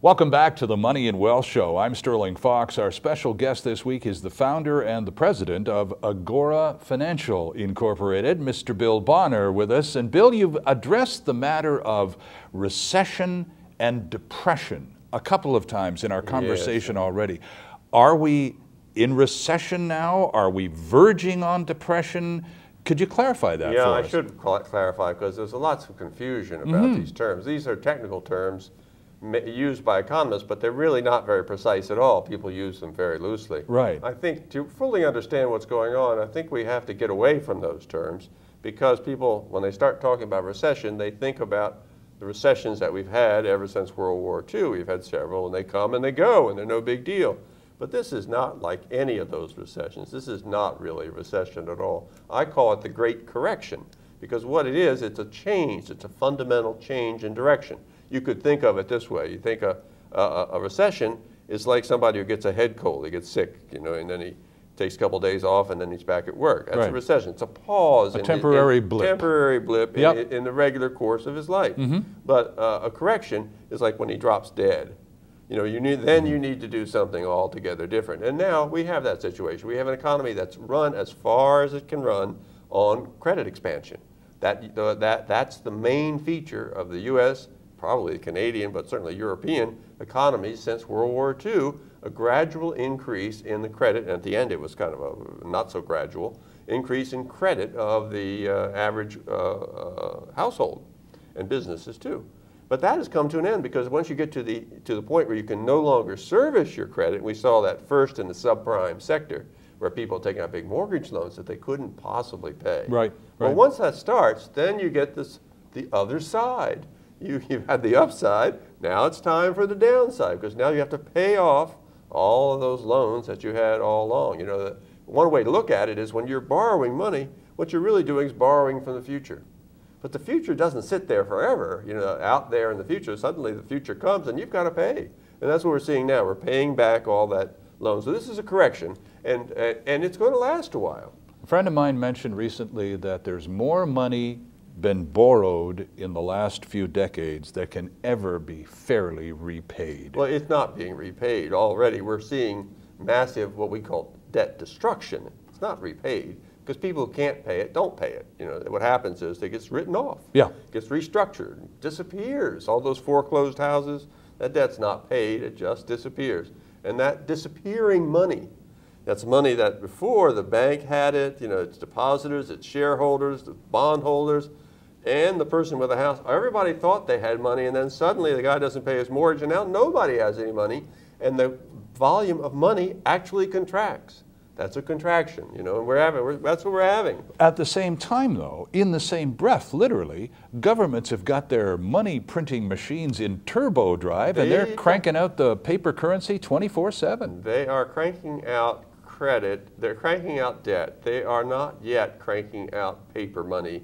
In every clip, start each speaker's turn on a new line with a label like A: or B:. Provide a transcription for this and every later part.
A: Welcome back to the Money and Wealth Show. I'm Sterling Fox. Our special guest this week is the founder and the president of Agora Financial Incorporated, Mr. Bill Bonner, with us. And Bill, you've addressed the matter of recession and depression a couple of times in our conversation already. Are we in recession now? Are we verging on depression? Could you clarify that for us?
B: Yeah, I should clarify because there's lots of confusion about these terms. These are technical terms used by economists, but they're really not very precise at all. People use them very loosely.
A: Right.
B: I think to fully understand what's going on, I think we have to get away from those terms because people, when they start talking about recession, they think about the recessions that we've had ever since World War II. We've had several, and they come and they go, and they're no big deal. But this is not like any of those recessions. This is not really a recession at all. I call it the Great Correction because what it is, it's a change. It's a fundamental change in direction. You could think of it this way. You think a recession is like somebody who gets a head cold. He gets sick, you know, and then he takes a couple of days off and then he's back at work. That's a recession. It's a pause.
A: A temporary blip.
B: Temporary blip in the regular course of his life. But a correction is like when he drops dead. You know, you need to do something altogether different. And now we have that situation. We have an economy that's run as far as it can run on credit expansion. That's the main feature of the U.S., probably Canadian, but certainly European economies since World War II, a gradual increase in the credit, and at the end it was kind of a not so gradual increase in credit of the average household and businesses too. But that has come to an end because once you get to the point where you can no longer service your credit, we saw that first in the subprime sector where people are taking out big mortgage loans that they couldn't possibly pay.
A: Right.
B: Well, once that starts, then you get the other side. You've had the upside, now it's time for the downside because now you have to pay off all of those loans that you had all along. You know, one way to look at it is when you're borrowing money, what you're really doing is borrowing from the future. But the future doesn't sit there forever, you know, out there in the future. Suddenly the future comes and you've got to pay. And that's what we're seeing now. We're paying back all that loan. So this is a correction and it's going to last a while.
A: A friend of mine mentioned recently that there's more money been borrowed in the last few decades that can ever be fairly repaid.
B: Well, it's not being repaid already. We're seeing massive, what we call debt destruction. It's not repaid because people who can't pay it don't pay it. You know, what happens is it gets written off. Yeah. Gets restructured, disappears. All those foreclosed houses, that debt's not paid, it just disappears. And that disappearing money, that's money that before the bank had it, you know, its depositors, its shareholders, the bondholders, and the person with the house. Everybody thought they had money, and then suddenly the guy doesn't pay his mortgage, and now nobody has any money, and the volume of money actually contracts. That's a contraction, you know, and that's what we're having.
A: At the same time, though, in the same breath, literally, governments have got their money printing machines in turbo drive, and they're cranking out the paper currency 24/7.
B: They are cranking out credit, they're cranking out debt. They are not yet cranking out paper money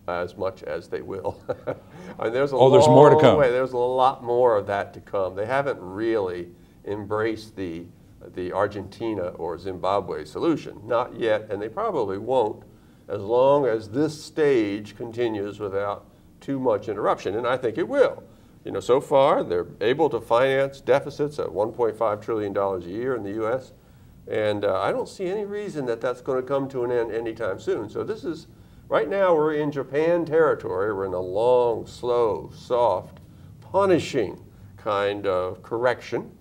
B: as much as they will. I mean, there's
A: more to come.
B: There's a lot more of that to come. They haven't really embraced the Argentina or Zimbabwe solution, not yet, and they probably won't as long as this stage continues without too much interruption, and I think it will. You know, so far they're able to finance deficits at $1.5 trillion a year in the U.S., and I don't see any reason that that's going to come to an end anytime soon. So this is, right now we're in Japan territory. We're in a long, slow, soft, punishing kind of correction.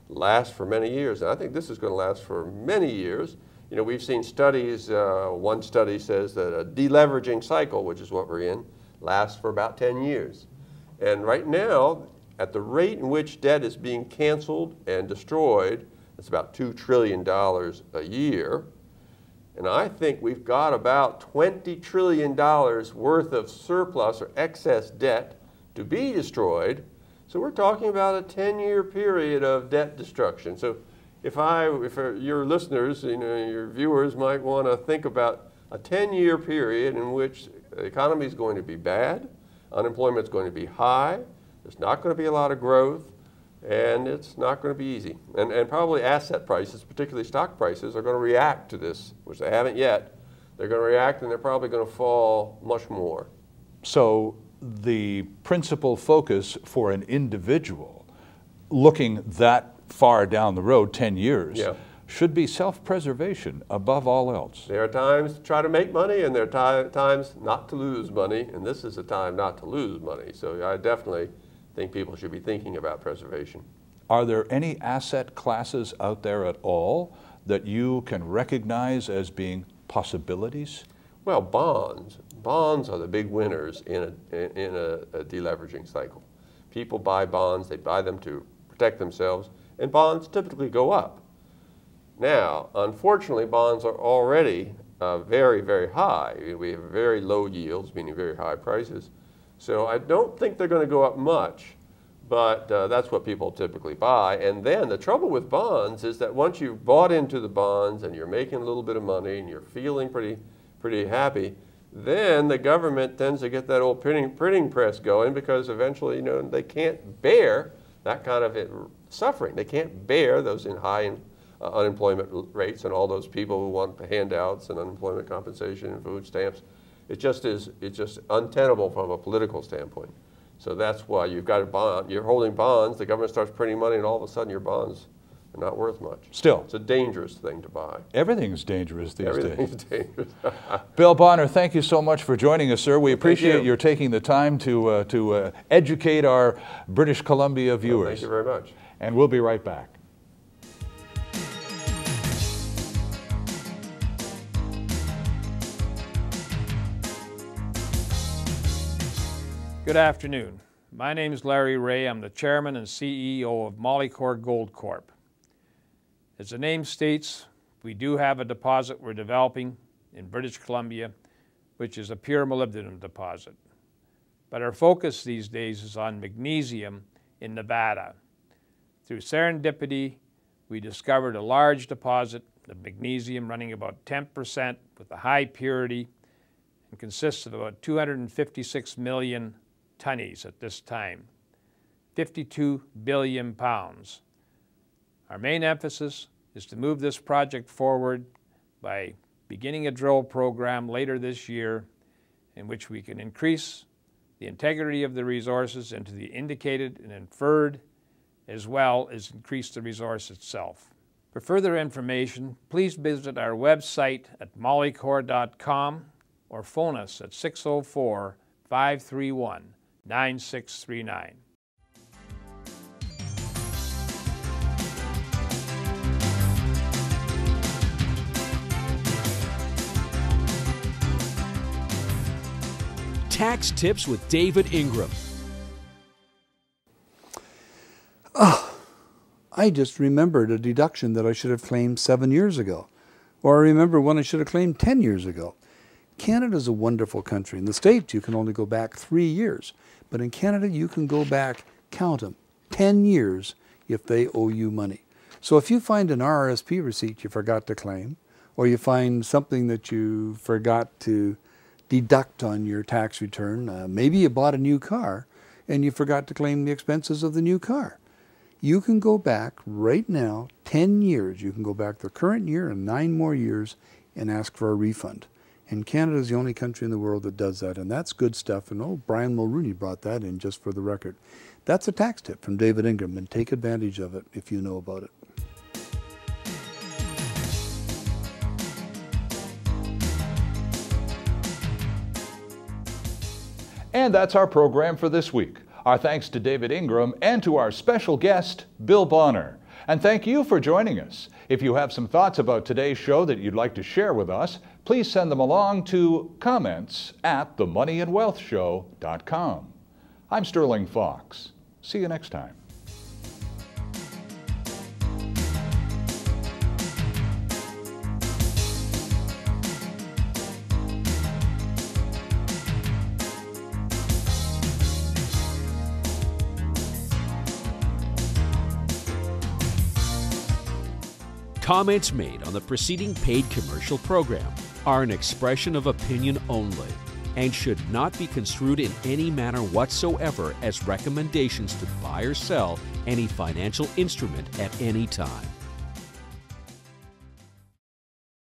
B: Lasts for many years. And I think this is going to last for many years. You know, we've seen studies, one study says that a deleveraging cycle, which is what we're in, lasts for about 10 years. And right now, at the rate in which debt is being canceled and destroyed, it's about $2 trillion a year. And I think we've got about $20 trillion worth of surplus or excess debt to be destroyed. So we're talking about a 10-year period of debt destruction. So if your listeners, you know, your viewers might want to think about a 10-year period in which the economy is going to be bad, unemployment is going to be high, there's not going to be a lot of growth, and it's not going to be easy. And probably asset prices, particularly stock prices, are going to react to this, which they haven't yet. They're going to react, and they're probably going to fall much more.
A: So the principal focus for an individual looking that far down the road, 10 years,
B: Yeah.
A: should be self-preservation above all else.
B: There are times to try to make money, and there are times not to lose money, and this is a time not to lose money. So I definitely think people should be thinking about preservation.
A: Are there any asset classes out there at all that you can recognize as being possibilities?
B: Well, bonds. Bonds are the big winners in a deleveraging cycle. People buy bonds, they buy them to protect themselves, and bonds typically go up. Now, unfortunately, bonds are already very, very high. We have very low yields, meaning very high prices. So I don't think they're going to go up much, but that's what people typically buy. And then the trouble with bonds is that once you've bought into the bonds and you're making a little bit of money and you're feeling pretty happy, then the government tends to get that old printing press going, because eventually, you know, they can't bear that kind of suffering. They can't bear those high unemployment rates and all those people who want handouts and unemployment compensation and food stamps. It's just untenable from a political standpoint. So that's why you've got a bond. You're holding bonds, the government starts printing money, and all of a sudden your bonds are not worth much.
A: Still,
B: it's a dangerous thing to buy.
A: Everything's dangerous these days.
B: Everything's dangerous.
A: Bill Bonner, thank you so much for joining us, sir. We appreciate your taking the time to educate our British Columbia viewers.
B: Well, thank you very much.
A: And we'll be right back.
C: Good afternoon. My name is Larry Ray. I'm the chairman and CEO of Molycorp Gold Corp. As the name states, we do have a deposit we're developing in British Columbia, which is a pure molybdenum deposit. But our focus these days is on magnesium in Nevada. Through serendipity, we discovered a large deposit of magnesium running about 10% with a high purity and consists of about 256 million tonnes at this time, 52 billion pounds. Our main emphasis is to move this project forward by beginning a drill program later this year in which we can increase the integrity of the resources into the indicated and inferred, as well as increase the resource itself. For further information, please visit our website at molycorp.com or phone us at 604-531-9639.
D: Tax Tips with David Ingram.
E: I just remembered a deduction that I should have claimed 7 years ago. Or I remember one I should have claimed 10 years ago. Canada's a wonderful country. In the States, you can only go back 3 years. But in Canada, you can go back, count them, 10 years if they owe you money. So if you find an RRSP receipt you forgot to claim, or you find something that you forgot to deduct on your tax return, maybe you bought a new car and you forgot to claim the expenses of the new car. You can go back right now 10 years. You can go back the current year and 9 more years and ask for a refund. And Canada is the only country in the world that does that, and that's good stuff. And Brian Mulrooney brought that in just for the record. That's a tax tip from David Ingram, and take advantage of it if you know about it.
A: And that's our program for this week. Our thanks to David Ingram and to our special guest, Bill Bonner. And thank you for joining us. If you have some thoughts about today's show that you'd like to share with us, please send them along to comments@themoneyandwealthshow.com. I'm Sterling Fox. See you next time.
D: Comments made on the preceding paid commercial program are an expression of opinion only and should not be construed in any manner whatsoever as recommendations to buy or sell any financial instrument at any time.